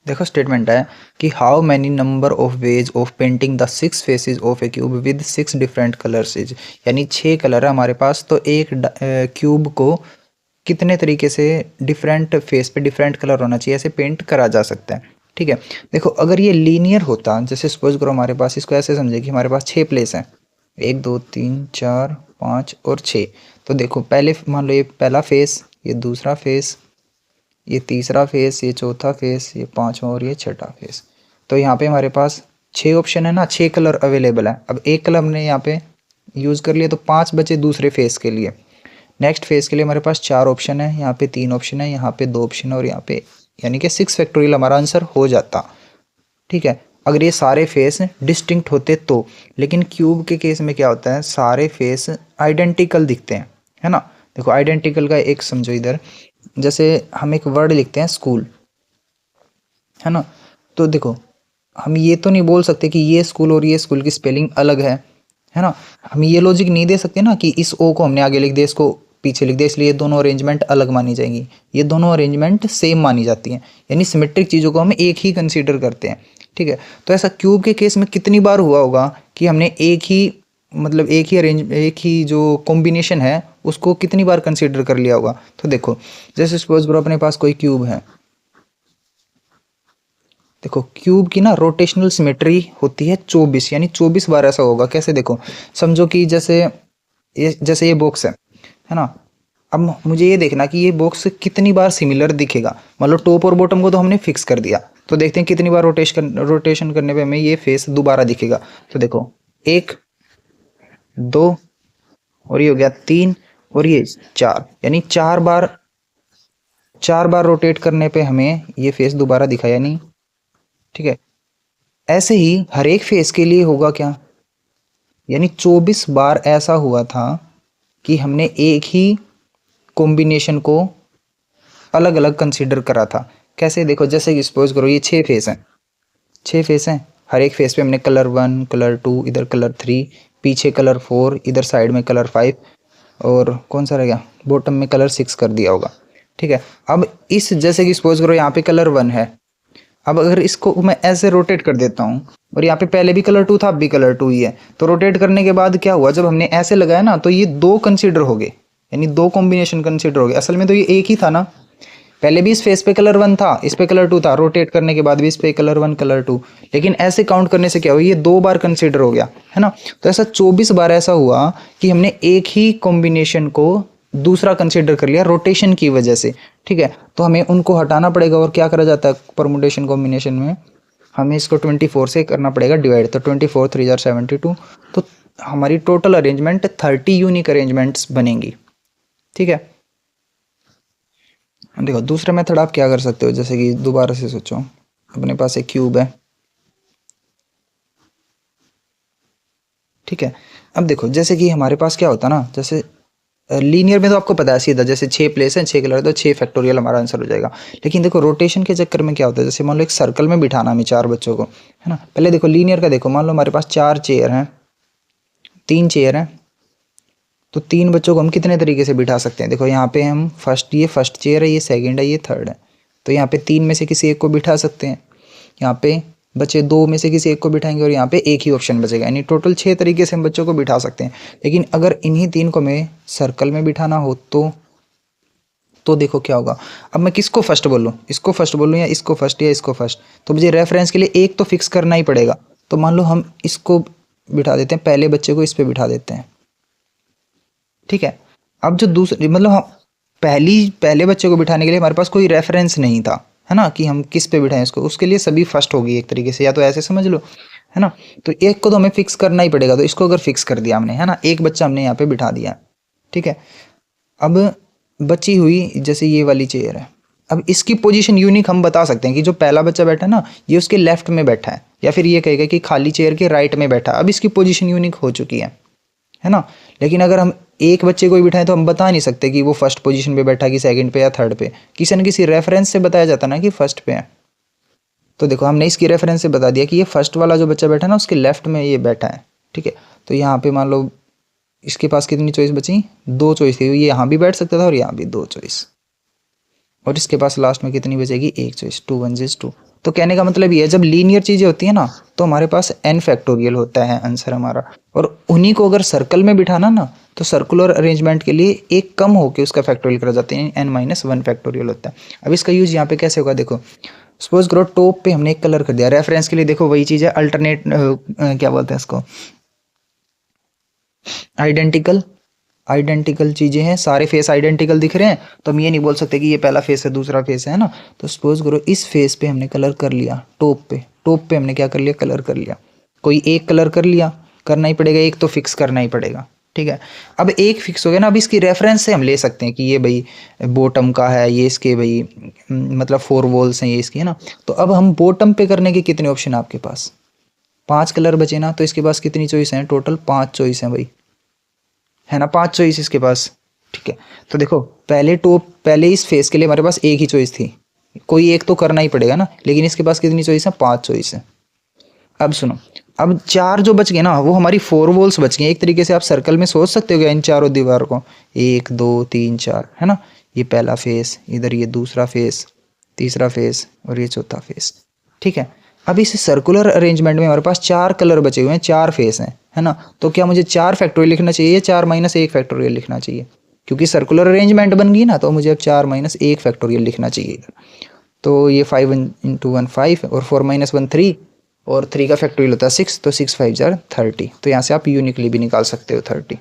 देखो स्टेटमेंट है कि how many number of ways of painting the 6 faces of A cube with 6 different colours is, यानी 6 colour है हमारे पास, तो एक क्यूब को कितने तरीके से डिफरेंट फेस पे डिफरेंट कलर होना चाहिए ऐसे पेंट करा जा सकता है। ठीक है, देखो अगर ये लीनियर होता, जैसे सपोज करो हमारे पास, इसको ऐसे समझे कि हमारे पास 6 प्लेस हैं, 1 2 3 4 5 और 6। तो देखो पहले मान लो ये पहला फेस, ये दूसरा फेस, ये तीसरा फेस, ये चौथा फेस, ये पांचवा और ये छठा फेस। तो यहाँ पे हमारे पास 6 ऑप्शन है ना, 6 कलर अवेलेबल है। अब एक कलर हमने यहाँ पे यूज़ कर लिया तो 5 बचे दूसरे फेस के लिए। नेक्स्ट फेस के लिए हमारे पास 4 ऑप्शन है, यहाँ पे 3 ऑप्शन है, यहाँ पे 2 ऑप्शन है और यहाँ पे, यानी कि 6 फैक्टोरियल हमारा आंसर हो जाता। ठीक है, अगर ये सारे फेस डिस्टिंक्ट होते तो। लेकिन क्यूब के केस में क्या होता है, सारे फेस आइडेंटिकल दिखते हैं, है ना। देखो आइडेंटिकल का एक समझो इधर, जैसे हम एक वर्ड लिखते हैं स्कूल, है ना, तो देखो हम ये तो नहीं बोल सकते कि ये स्कूल और ये स्कूल की स्पेलिंग अलग है ना। हम ये लॉजिक नहीं दे सकते ना कि इस ओ को हमने आगे लिख दिया, इसको पीछे लिख दिया, इसलिए दोनों अरेंजमेंट अलग मानी जाएंगी। ये दोनों अरेंजमेंट सेम मानी जाती हैं, यानी सिमेट्रिक चीज़ों को हम एक ही कंसीडर करते हैं। ठीक है, तो ऐसा क्यूब के केस में कितनी बार हुआ होगा कि हमने एक ही, मतलब एक ही जो कॉम्बिनेशन है उसको कितनी बार कंसीडर कर लिया होगा। तो देखो जैसे सपोज करो अपने पास कोई क्यूब है, देखो क्यूब की ना रोटेशनल सिमेट्री होती है 24, यानी 24 बार ऐसा होगा। कैसे, देखो समझो कि जैसे ये बॉक्स है ना। अब मुझे ये देखना कि ये बॉक्स कितनी बार सिमिलर दिखेगा। मान लो टॉप और बॉटम को तो हमने फिक्स कर दिया, तो देखते हैं कितनी बार रोटेशन करने पे हमें ये फेस दोबारा दिखेगा। तो देखो 1 2 और ये हो गया 3 और ये 4, यानी 4 बार रोटेट करने पे हमें ये फेस दोबारा दिखा या नहीं। ठीक है, ऐसे ही हर एक फेस के लिए होगा क्या, यानी 24 बार ऐसा हुआ था कि हमने एक ही कॉम्बिनेशन को अलग अलग कंसीडर करा था। कैसे, देखो जैसे कि सपोज करो ये 6 फेस हैं, हर एक फेस पे हमने कलर 1 कलर 2, इधर कलर 3, पीछे कलर 4, इधर साइड में कलर 5 और कौन सा रह गया, बॉटम में कलर 6 कर दिया होगा। ठीक है, अब इस जैसे कि सपोज करो यहाँ पे कलर 1 है, अब अगर इसको मैं ऐसे रोटेट कर देता हूँ और यहाँ पे पहले भी कलर 2 था, अब भी कलर 2 ही है, तो रोटेट करने के बाद क्या हुआ, जब हमने ऐसे लगाया ना तो ये 2 कंसीडर हो गए, यानी 2 कॉम्बिनेशन कंसीडर हो गए। असल में तो ये एक ही था ना, पहले भी इस फेस पे कलर 1 था, इस पे कलर 2 था, रोटेट करने के बाद भी इस पे कलर 1 कलर 2, लेकिन ऐसे काउंट करने से क्या हुआ, ये 2 बार कंसीडर हो गया, है ना। तो ऐसा 24 बार ऐसा हुआ कि हमने एक ही कॉम्बिनेशन को दूसरा कंसीडर कर लिया रोटेशन की वजह से। ठीक है, तो हमें उनको हटाना पड़ेगा और क्या करा जाता है परमुटेशन कॉम्बिनेशन में, हमें इसको 24 से करना पड़ेगा डिवाइड, तो 24 3 जार 72, तो हमारी टोटल अरेंजमेंट 30 यूनिक अरेंजमेंट्स बनेंगी। ठीक है, देखो दूसरा मेथड आप क्या कर सकते हो, जैसे कि दोबारा से सोचो, अपने पास एक क्यूब है। ठीक है, अब देखो जैसे कि हमारे पास क्या होता है ना, जैसे लीनियर में तो आपको पता है सीधा, जैसे 6 प्लेस हैं 6 कलर, तो 6 फैक्टोरियल हमारा आंसर हो जाएगा। लेकिन देखो रोटेशन के चक्कर में क्या होता है, जैसे मान लो एक सर्कल में बिठाना हमें 4 बच्चों को, है ना। पहले देखो लीनियर का देखो, मान लो हमारे पास 4 चेयर हैं, 3 चेयर हैं, तो 3 बच्चों को हम कितने तरीके से बिठा सकते हैं। देखो यहाँ पे हम ये फर्स्ट चेयर है, ये सेकंड है, ये थर्ड है, तो यहाँ पे 3 में से किसी एक को बिठा सकते हैं। यहाँ पे बच्चे 2 में से किसी एक को बिठाएंगे और यहाँ पे एक ही ऑप्शन बचेगा, यानी टोटल 6 तरीके से हम बच्चों को बिठा सकते हैं। लेकिन अगर इन्हीं 3 को हमें सर्कल में बिठाना हो तो देखो क्या होगा। अब मैं किसको फर्स्ट बोलूँ, इसको फर्स्ट बोलूँ या इसको फर्स्ट या इसको फर्स्ट, तो मुझे रेफरेंस के लिए एक तो फिक्स करना ही पड़ेगा। तो मान लो हम इसको बिठा देते हैं, पहले बच्चे को इस पर बिठा देते हैं। ठीक है, अब जो दूसरे, मतलब हम पहले बच्चे को बिठाने के लिए हमारे पास कोई रेफरेंस नहीं था, है ना, कि हम किस पे बिठाएं इसको, उसके लिए सभी फर्स्ट होगी एक तरीके से, या तो ऐसे समझ लो, है ना। तो एक को तो हमें फिक्स करना ही पड़ेगा, तो इसको अगर फिक्स कर दिया हमने, है ना, एक बच्चा हमने यहाँ पे बिठा दिया। ठीक है, अब बची हुई जैसे ये वाली चेयर है, अब इसकी पोजीशन यूनिक हम बता सकते हैं कि जो पहला बच्चा बैठा है ना, ये उसके लेफ्ट में बैठा है, या फिर ये कहेगा कि खाली चेयर के राइट में बैठा है। अब इसकी पोजीशन यूनिक हो चुकी है ना। लेकिन अगर हम एक बच्चे को भी बिठाएं तो हम बता नहीं सकते कि वो फर्स्ट पोजीशन पे बैठा कि सेकंड पे या थर्ड पे, किसी न किसी रेफरेंस से बताया जाता ना कि फर्स्ट पे है। तो देखो हमने इसकी रेफरेंस से बता दिया कि ये फर्स्ट वाला जो बच्चा बैठा ना उसके लेफ्ट में ये बैठा है। ठीक है, तो यहाँ पे मान लो इसके पास कितनी चॉइस बची, 2 चॉइस थी, ये यहाँ भी बैठ सकता था और यहाँ भी 2 चॉइस, और इसके पास लास्ट में कितनी बचेगी, 1 चॉइस, 2 1 2। तो कहने का मतलब ये है, जब लीनियर चीज़ें होती है ना तो हमारे पास n फैक्टोरियल होता है आंसर हमारा, और उन्हीं को अगर सर्कल में बिठाना ना तो सर्कुलर अरेंजमेंट के लिए एक कम होके उसका फैक्टोरियल करा जाते हैं, n-1 फैक्टोरियल होता है। अब इसका यूज यहाँ पे कैसे होगा, देखो सपोज करो टॉप पे हमने एक कलर कर दिया, रेफरेंस के लिए देखो वही चीज़ है, अल्टरनेट क्या बोलते हैं इसको, आइडेंटिकल, आइडेंटिकल चीज़ें हैं, सारे फेस आइडेंटिकल दिख रहे हैं, तो हम ये नहीं बोल सकते कि ये पहला फेस है दूसरा फेस है ना। तो सपोज करो इस फेस पे हमने कलर कर लिया, टॉप पे हमने क्या कर लिया, कलर कर लिया, कोई एक कलर कर लिया, करना ही पड़ेगा, एक तो फिक्स करना ही पड़ेगा, ठीक है। अब एक फिक्स हो गया ना, अब इसकी रेफरेंस से हम ले सकते हैं कि ये भाई बॉटम का है, ये इसके भाई मतलब 4 वॉल्स हैं ये इसकी, है ना। तो अब हम बॉटम पे करने के कितने ऑप्शन है आपके पास, 5 कलर बचे ना, तो इसके पास कितनी चॉइस है, टोटल 5 चॉइस हैं भाई, है ना, 5 चॉइस इसके पास, ठीक है। तो देखो पहले इस फेस के लिए हमारे पास एक ही चॉइस थी, कोई एक तो करना ही पड़ेगा ना, लेकिन इसके पास कितनी चॉइस है, 5 चॉइस है। अब सुनो, अब 4 जो बच गए ना वो हमारी 4 वॉल्स बच गए, एक तरीके से आप सर्कल में सोच सकते हो इन चारों दीवार को, 1 2 3 4, है ना। ये पहला फेस, इधर ये दूसरा फेस, तीसरा फेस और ये चौथा फेस, ठीक है। अब इस सर्कुलर अरेंजमेंट में हमारे पास 4 कलर बचे हुए हैं, 4 फेस हैं, है ना। तो क्या मुझे 4 फैक्टोरियल लिखना चाहिए, 4-1 फैक्टोरियल लिखना चाहिए, क्योंकि सर्कुलर अरेंजमेंट बन गई ना, तो मुझे अब 4-1 फैक्टोरियल लिखना चाहिए। तो ये 5 × 1 5 और 4-1 3, और 3 का फैक्टोरियल होता है 6, तो 6 5 = 30। तो यहाँ से आप यूनिकली भी निकाल सकते हो 30।